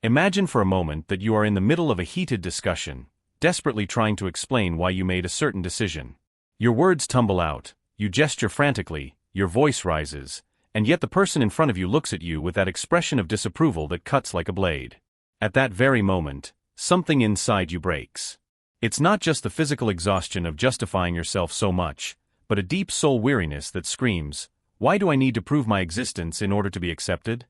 Imagine for a moment that you are in the middle of a heated discussion, desperately trying to explain why you made a certain decision. Your words tumble out, you gesture frantically, your voice rises, and yet the person in front of you looks at you with that expression of disapproval that cuts like a blade. At that very moment, something inside you breaks. It's not just the physical exhaustion of justifying yourself so much, but a deep soul weariness that screams, "Why do I need to prove my existence in order to be accepted?"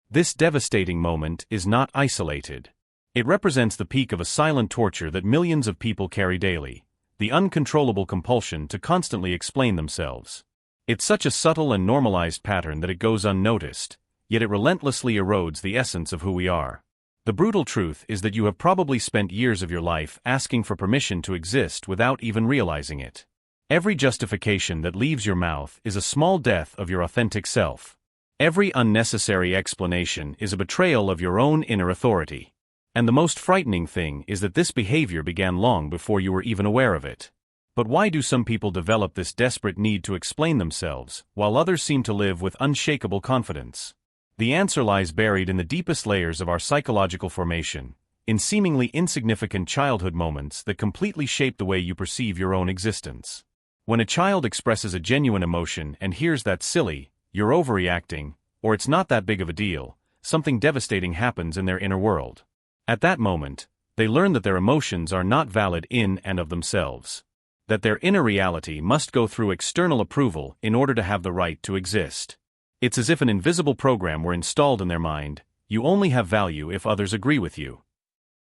This devastating moment is not isolated. It represents the peak of a silent torture that millions of people carry daily, the uncontrollable compulsion to constantly explain themselves. It's such a subtle and normalized pattern that it goes unnoticed, yet it relentlessly erodes the essence of who we are. The brutal truth is that you have probably spent years of your life asking for permission to exist without even realizing it. Every justification that leaves your mouth is a small death of your authentic self. Every unnecessary explanation is a betrayal of your own inner authority. And the most frightening thing is that this behavior began long before you were even aware of it. But why do some people develop this desperate need to explain themselves, while others seem to live with unshakable confidence? The answer lies buried in the deepest layers of our psychological formation, in seemingly insignificant childhood moments that completely shape the way you perceive your own existence. When a child expresses a genuine emotion and hears that "silly, you're overreacting," or "it's not that big of a deal," something devastating happens in their inner world. At that moment, they learn that their emotions are not valid in and of themselves. That their inner reality must go through external approval in order to have the right to exist. It's as if an invisible program were installed in their mind: you only have value if others agree with you.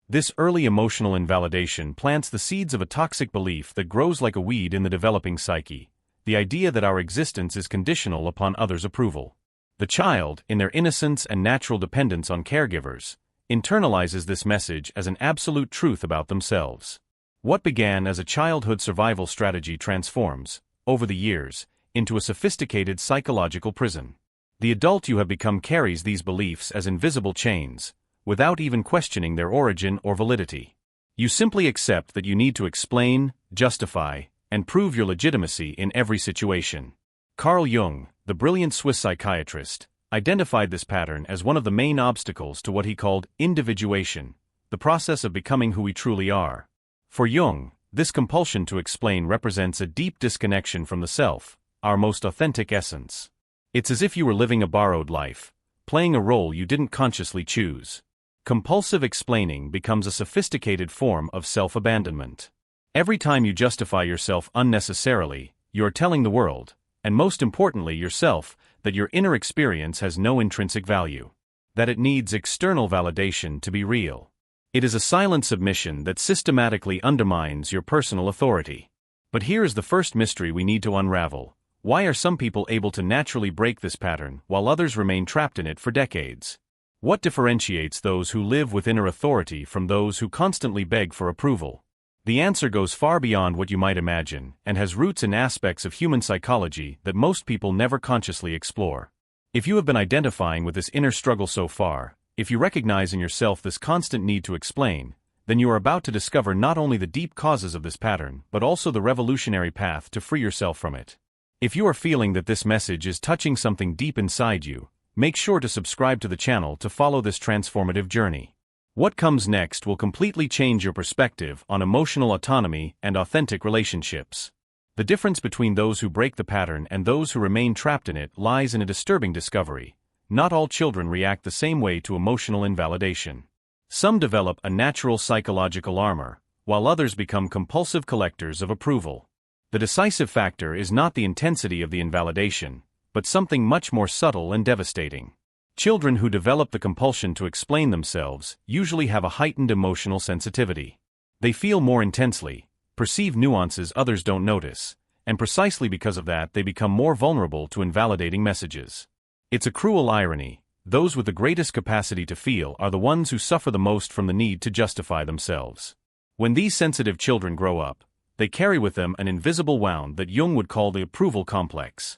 This early emotional invalidation plants the seeds of a toxic belief that grows like a weed in the developing psyche, the idea that our existence is conditional upon others' approval. The child, in their innocence and natural dependence on caregivers, internalizes this message as an absolute truth about themselves. What began as a childhood survival strategy transforms, over the years, into a sophisticated psychological prison. The adult you have become carries these beliefs as invisible chains, without even questioning their origin or validity. You simply accept that you need to explain, justify, and prove your legitimacy in every situation. Carl Jung, the brilliant Swiss psychiatrist, identified this pattern as one of the main obstacles to what he called individuation, the process of becoming who we truly are. For Jung, this compulsion to explain represents a deep disconnection from the self, our most authentic essence. It's as if you were living a borrowed life, playing a role you didn't consciously choose. Compulsive explaining becomes a sophisticated form of self-abandonment. Every time you justify yourself unnecessarily, you're telling the world, and most importantly yourself, that your inner experience has no intrinsic value. That it needs external validation to be real. It is a silent submission that systematically undermines your personal authority. But here is the first mystery we need to unravel. Why are some people able to naturally break this pattern while others remain trapped in it for decades? What differentiates those who live with inner authority from those who constantly beg for approval? The answer goes far beyond what you might imagine and has roots in aspects of human psychology that most people never consciously explore. If you have been identifying with this inner struggle so far, if you recognize in yourself this constant need to explain, then you are about to discover not only the deep causes of this pattern but also the revolutionary path to free yourself from it. If you are feeling that this message is touching something deep inside you, make sure to subscribe to the channel to follow this transformative journey. What comes next will completely change your perspective on emotional autonomy and authentic relationships. The difference between those who break the pattern and those who remain trapped in it lies in a disturbing discovery. Not all children react the same way to emotional invalidation. Some develop a natural psychological armor, while others become compulsive collectors of approval. The decisive factor is not the intensity of the invalidation, but something much more subtle and devastating. Children who develop the compulsion to explain themselves usually have a heightened emotional sensitivity. They feel more intensely, perceive nuances others don't notice, and precisely because of that they become more vulnerable to invalidating messages. It's a cruel irony. Those with the greatest capacity to feel are the ones who suffer the most from the need to justify themselves. When these sensitive children grow up, they carry with them an invisible wound that Jung would call the approval complex.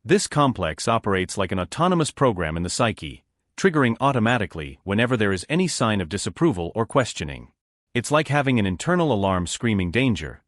This complex operates like an autonomous program in the psyche, triggering automatically whenever there is any sign of disapproval or questioning. It's like having an internal alarm screaming danger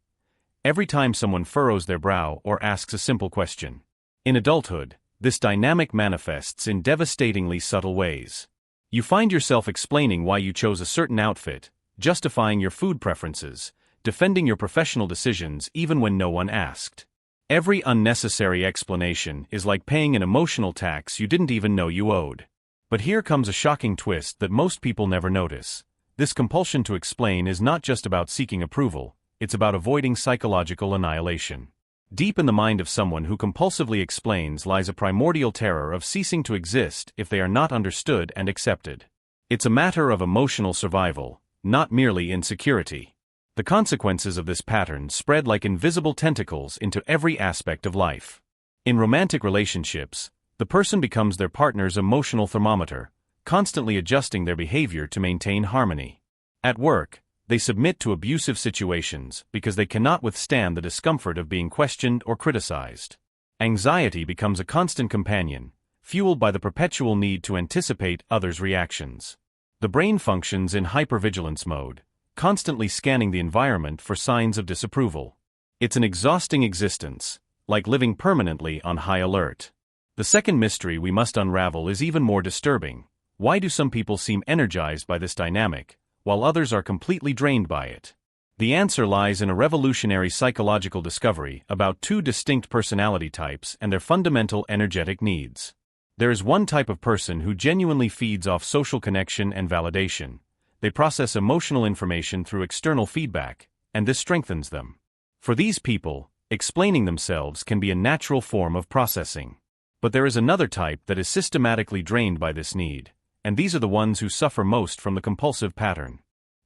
every time someone furrows their brow or asks a simple question. In adulthood, this dynamic manifests in devastatingly subtle ways. You find yourself explaining why you chose a certain outfit, justifying your food preferences, defending your professional decisions even when no one asked. Every unnecessary explanation is like paying an emotional tax you didn't even know you owed. But here comes a shocking twist that most people never notice. This compulsion to explain is not just about seeking approval, it's about avoiding psychological annihilation. Deep in the mind of someone who compulsively explains lies a primordial terror of ceasing to exist if they are not understood and accepted. It's a matter of emotional survival, not merely insecurity. The consequences of this pattern spread like invisible tentacles into every aspect of life. In romantic relationships, the person becomes their partner's emotional thermometer, constantly adjusting their behavior to maintain harmony. At work, they submit to abusive situations because they cannot withstand the discomfort of being questioned or criticized. Anxiety becomes a constant companion, fueled by the perpetual need to anticipate others' reactions. The brain functions in hypervigilance mode, constantly scanning the environment for signs of disapproval. It's an exhausting existence, like living permanently on high alert. The second mystery we must unravel is even more disturbing. Why do some people seem energized by this dynamic, while others are completely drained by it? The answer lies in a revolutionary psychological discovery about two distinct personality types and their fundamental energetic needs. There is one type of person who genuinely feeds off social connection and validation. They process emotional information through external feedback, and this strengthens them. For these people, explaining themselves can be a natural form of processing. But there is another type that is systematically drained by this need, and these are the ones who suffer most from the compulsive pattern.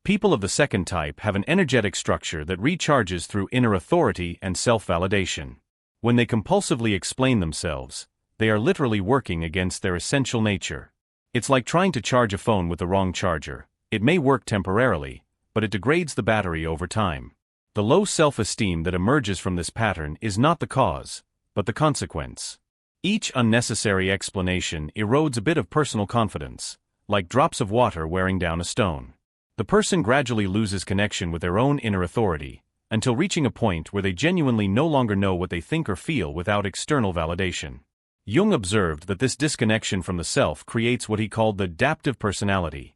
People of the second type have an energetic structure that recharges through inner authority and self-validation. When they compulsively explain themselves, they are literally working against their essential nature. It's like trying to charge a phone with the wrong charger. It may work temporarily, but it degrades the battery over time. The low self-esteem that emerges from this pattern is not the cause, but the consequence. Each unnecessary explanation erodes a bit of personal confidence, like drops of water wearing down a stone. The person gradually loses connection with their own inner authority, until reaching a point where they genuinely no longer know what they think or feel without external validation. Jung observed that this disconnection from the self creates what he called the adaptive personality,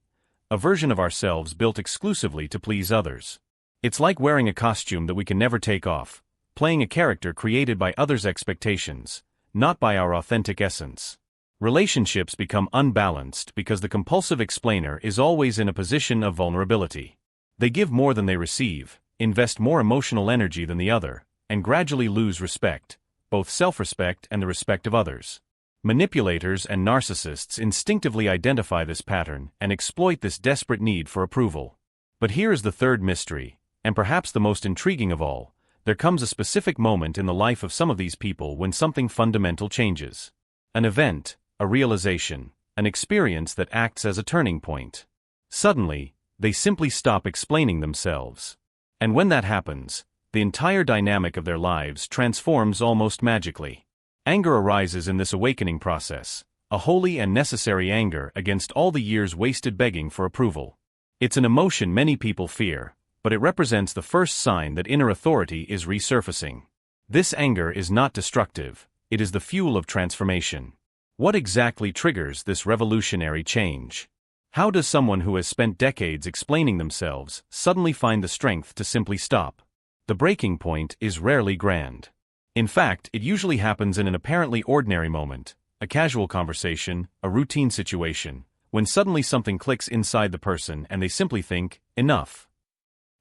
a version of ourselves built exclusively to please others. It's like wearing a costume that we can never take off, playing a character created by others' expectations, not by our authentic essence. Relationships become unbalanced because the compulsive explainer is always in a position of vulnerability. They give more than they receive, invest more emotional energy than the other, and gradually lose respect, both self-respect and the respect of others. Manipulators and narcissists instinctively identify this pattern and exploit this desperate need for approval. But here is the third mystery, and perhaps the most intriguing of all. There comes a specific moment in the life of some of these people when something fundamental changes. An event, a realization, an experience that acts as a turning point. Suddenly, they simply stop explaining themselves. And when that happens, the entire dynamic of their lives transforms almost magically. Anger arises in this awakening process, a holy and necessary anger against all the years wasted begging for approval. It's an emotion many people fear, but it represents the first sign that inner authority is resurfacing. This anger is not destructive, it is the fuel of transformation. What exactly triggers this revolutionary change? How does someone who has spent decades explaining themselves suddenly find the strength to simply stop? The breaking point is rarely grand. In fact, it usually happens in an apparently ordinary moment, a casual conversation, a routine situation, when suddenly something clicks inside the person and they simply think, enough.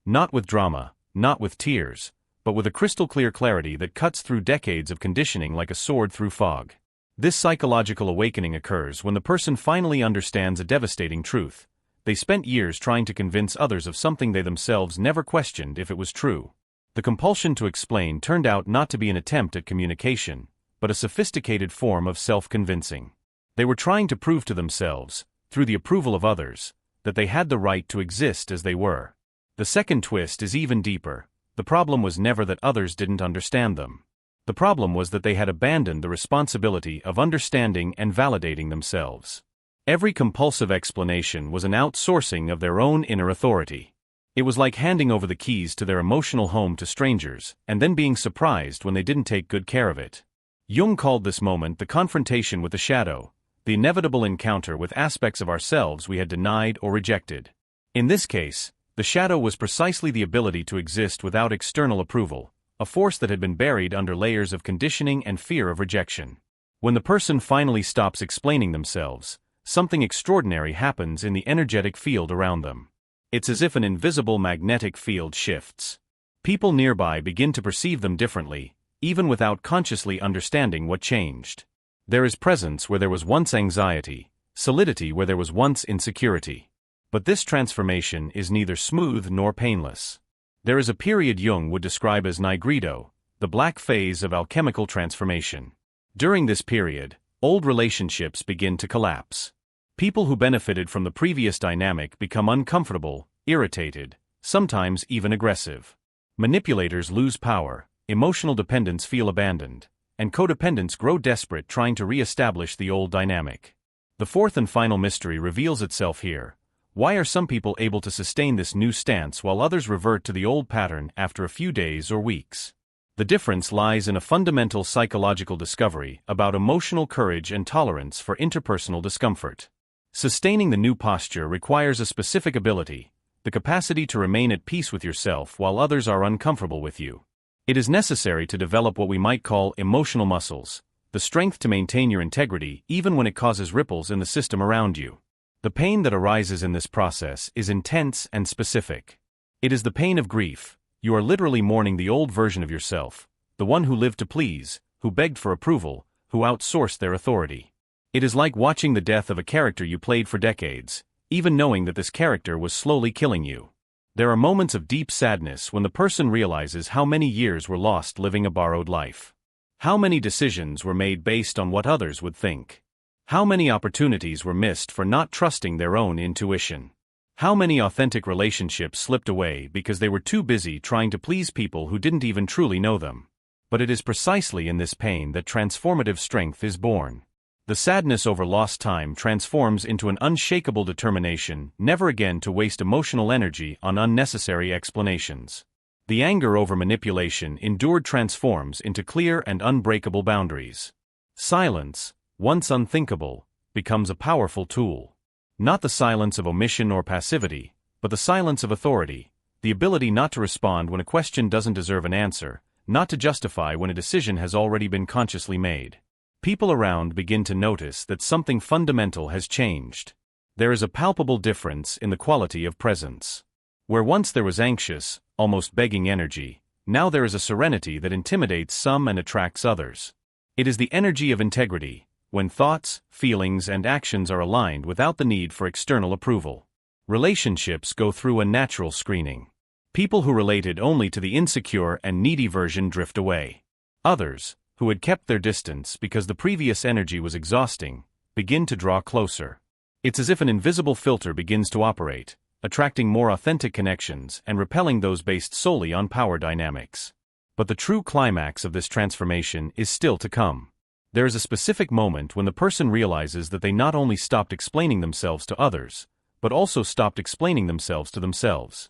Not with drama, not with tears, but with a crystal-clear clarity that cuts through decades of conditioning like a sword through fog. This psychological awakening occurs when the person finally understands a devastating truth. They spent years trying to convince others of something they themselves never questioned if it was true. The compulsion to explain turned out not to be an attempt at communication, but a sophisticated form of self-convincing. They were trying to prove to themselves, through the approval of others, that they had the right to exist as they were. The second twist is even deeper. The problem was never that others didn't understand them. The problem was that they had abandoned the responsibility of understanding and validating themselves. Every compulsive explanation was an outsourcing of their own inner authority. It was like handing over the keys to their emotional home to strangers, and then being surprised when they didn't take good care of it. Jung called this moment the confrontation with the shadow, the inevitable encounter with aspects of ourselves we had denied or rejected. In this case, the shadow was precisely the ability to exist without external approval, a force that had been buried under layers of conditioning and fear of rejection. When the person finally stops explaining themselves, something extraordinary happens in the energetic field around them. It's as if an invisible magnetic field shifts. People nearby begin to perceive them differently, even without consciously understanding what changed. There is presence where there was once anxiety, solidity where there was once insecurity. But this transformation is neither smooth nor painless. There is a period Jung would describe as nigredo, the black phase of alchemical transformation. During this period, old relationships begin to collapse. People who benefited from the previous dynamic become uncomfortable, irritated, sometimes even aggressive. Manipulators lose power, emotional dependents feel abandoned, and codependents grow desperate trying to re-establish the old dynamic. The fourth and final mystery reveals itself here. Why are some people able to sustain this new stance while others revert to the old pattern after a few days or weeks? The difference lies in a fundamental psychological discovery about emotional courage and tolerance for interpersonal discomfort. Sustaining the new posture requires a specific ability, the capacity to remain at peace with yourself while others are uncomfortable with you. It is necessary to develop what we might call emotional muscles, the strength to maintain your integrity even when it causes ripples in the system around you. The pain that arises in this process is intense and specific. It is the pain of grief. You are literally mourning the old version of yourself, the one who lived to please, who begged for approval, who outsourced their authority. It is like watching the death of a character you played for decades, even knowing that this character was slowly killing you. There are moments of deep sadness when the person realizes how many years were lost living a borrowed life. How many decisions were made based on what others would think. How many opportunities were missed for not trusting their own intuition. How many authentic relationships slipped away because they were too busy trying to please people who didn't even truly know them. But it is precisely in this pain that transformative strength is born. The sadness over lost time transforms into an unshakable determination never again to waste emotional energy on unnecessary explanations. The anger over manipulation endured transforms into clear and unbreakable boundaries. Silence, once unthinkable, becomes a powerful tool. Not the silence of omission or passivity, but the silence of authority, the ability not to respond when a question doesn't deserve an answer, not to justify when a decision has already been consciously made. People around begin to notice that something fundamental has changed. There is a palpable difference in the quality of presence. Where once there was anxious, almost begging energy, now there is a serenity that intimidates some and attracts others. It is the energy of integrity, when thoughts, feelings, and actions are aligned without the need for external approval. Relationships go through a natural screening. People who related only to the insecure and needy version drift away. Others, who had kept their distance because the previous energy was exhausting, begin to draw closer. It's as if an invisible filter begins to operate, attracting more authentic connections and repelling those based solely on power dynamics. But the true climax of this transformation is still to come. There is a specific moment when the person realizes that they not only stopped explaining themselves to others, but also stopped explaining themselves to themselves.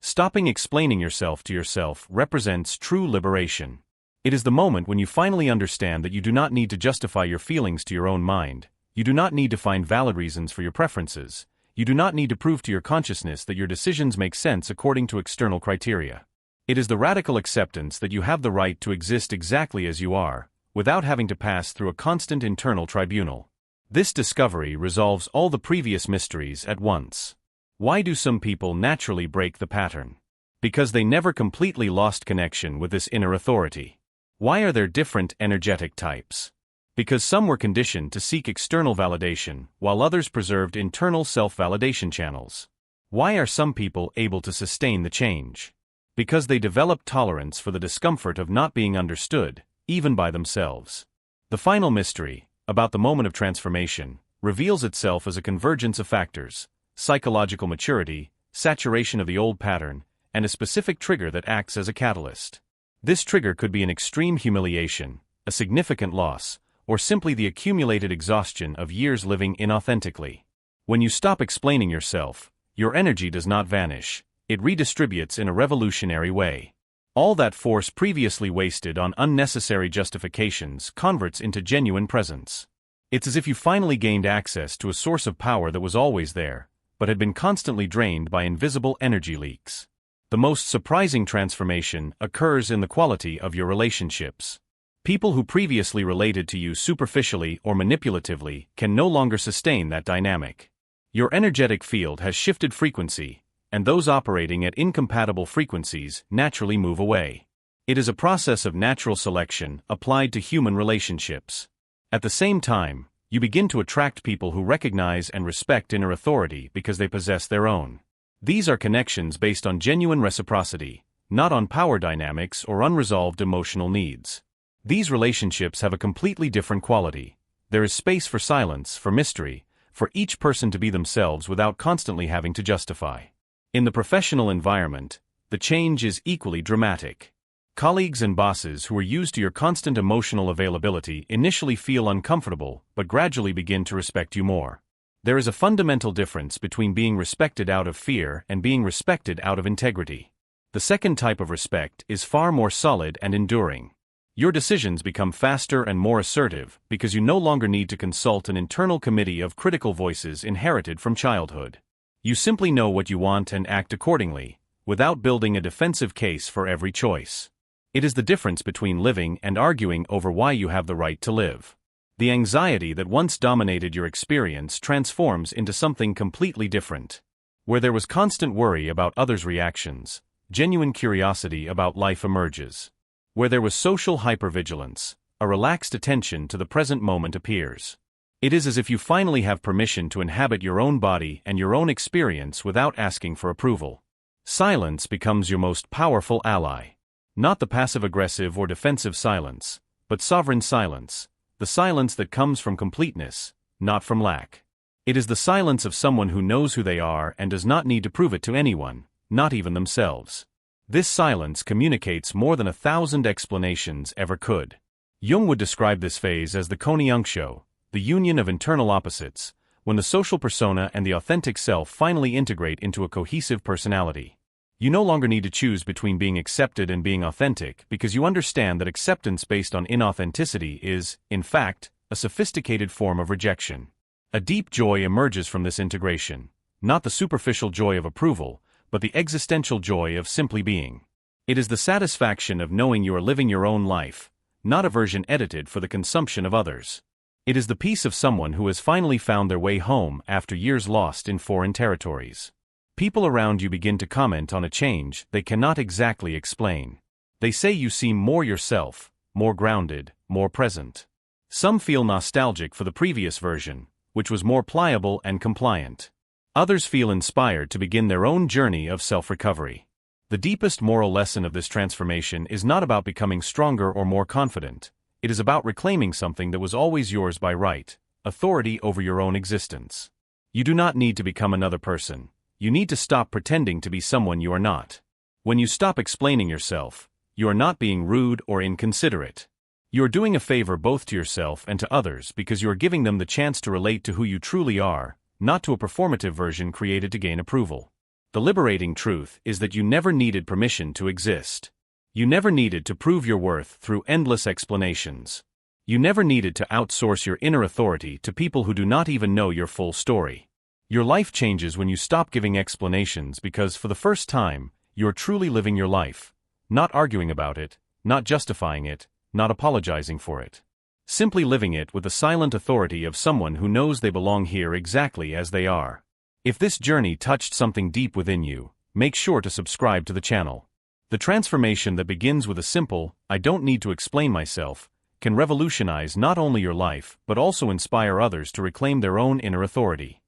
Stopping explaining yourself to yourself represents true liberation. It is the moment when you finally understand that you do not need to justify your feelings to your own mind, you do not need to find valid reasons for your preferences, you do not need to prove to your consciousness that your decisions make sense according to external criteria. It is the radical acceptance that you have the right to exist exactly as you are, without having to pass through a constant internal tribunal. This discovery resolves all the previous mysteries at once. Why do some people naturally break the pattern? Because they never completely lost connection with this inner authority. Why are there different energetic types? Because some were conditioned to seek external validation, while others preserved internal self-validation channels. Why are some people able to sustain the change? Because they developed tolerance for the discomfort of not being understood, even by themselves. The final mystery, about the moment of transformation, reveals itself as a convergence of factors: psychological maturity, saturation of the old pattern, and a specific trigger that acts as a catalyst. This trigger could be an extreme humiliation, a significant loss, or simply the accumulated exhaustion of years living inauthentically. When you stop explaining yourself, your energy does not vanish, it redistributes in a revolutionary way. All that force previously wasted on unnecessary justifications converts into genuine presence. It's as if you finally gained access to a source of power that was always there, but had been constantly drained by invisible energy leaks. The most surprising transformation occurs in the quality of your relationships. People who previously related to you superficially or manipulatively can no longer sustain that dynamic. Your energetic field has shifted frequency, and those operating at incompatible frequencies naturally move away. It is a process of natural selection applied to human relationships. At the same time, you begin to attract people who recognize and respect inner authority because they possess their own. These are connections based on genuine reciprocity, not on power dynamics or unresolved emotional needs. These relationships have a completely different quality. There is space for silence, for mystery, for each person to be themselves without constantly having to justify. In the professional environment, the change is equally dramatic. Colleagues and bosses who are used to your constant emotional availability initially feel uncomfortable but gradually begin to respect you more. There is a fundamental difference between being respected out of fear and being respected out of integrity. The second type of respect is far more solid and enduring. Your decisions become faster and more assertive because you no longer need to consult an internal committee of critical voices inherited from childhood. You simply know what you want and act accordingly, without building a defensive case for every choice. It is the difference between living and arguing over why you have the right to live. The anxiety that once dominated your experience transforms into something completely different. Where there was constant worry about others' reactions, genuine curiosity about life emerges. Where there was social hypervigilance, a relaxed attention to the present moment appears. It is as if you finally have permission to inhabit your own body and your own experience without asking for approval. Silence becomes your most powerful ally. Not the passive-aggressive or defensive silence, but sovereign silence, the silence that comes from completeness, not from lack. It is the silence of someone who knows who they are and does not need to prove it to anyone, not even themselves. This silence communicates more than 1,000 explanations ever could. Jung would describe this phase as the Konijunktio, the union of internal opposites, when the social persona and the authentic self finally integrate into a cohesive personality. You no longer need to choose between being accepted and being authentic because you understand that acceptance based on inauthenticity is, in fact, a sophisticated form of rejection. A deep joy emerges from this integration, not the superficial joy of approval, but the existential joy of simply being. It is the satisfaction of knowing you are living your own life, not a version edited for the consumption of others. It is the peace of someone who has finally found their way home after years lost in foreign territories. People around you begin to comment on a change they cannot exactly explain. They say you seem more yourself, more grounded, more present. Some feel nostalgic for the previous version, which was more pliable and compliant. Others feel inspired to begin their own journey of self-recovery. The deepest moral lesson of this transformation is not about becoming stronger or more confident. It is about reclaiming something that was always yours by right, authority over your own existence. You do not need to become another person. You need to stop pretending to be someone you are not. When you stop explaining yourself, you are not being rude or inconsiderate. You are doing a favor both to yourself and to others because you are giving them the chance to relate to who you truly are, not to a performative version created to gain approval. The liberating truth is that you never needed permission to exist. You never needed to prove your worth through endless explanations. You never needed to outsource your inner authority to people who do not even know your full story. Your life changes when you stop giving explanations because for the first time, you are truly living your life, not arguing about it, not justifying it, not apologizing for it. Simply living it with the silent authority of someone who knows they belong here exactly as they are. If this journey touched something deep within you, make sure to subscribe to the channel. The transformation that begins with a simple, "I don't need to explain myself," can revolutionize not only your life but also inspire others to reclaim their own inner authority.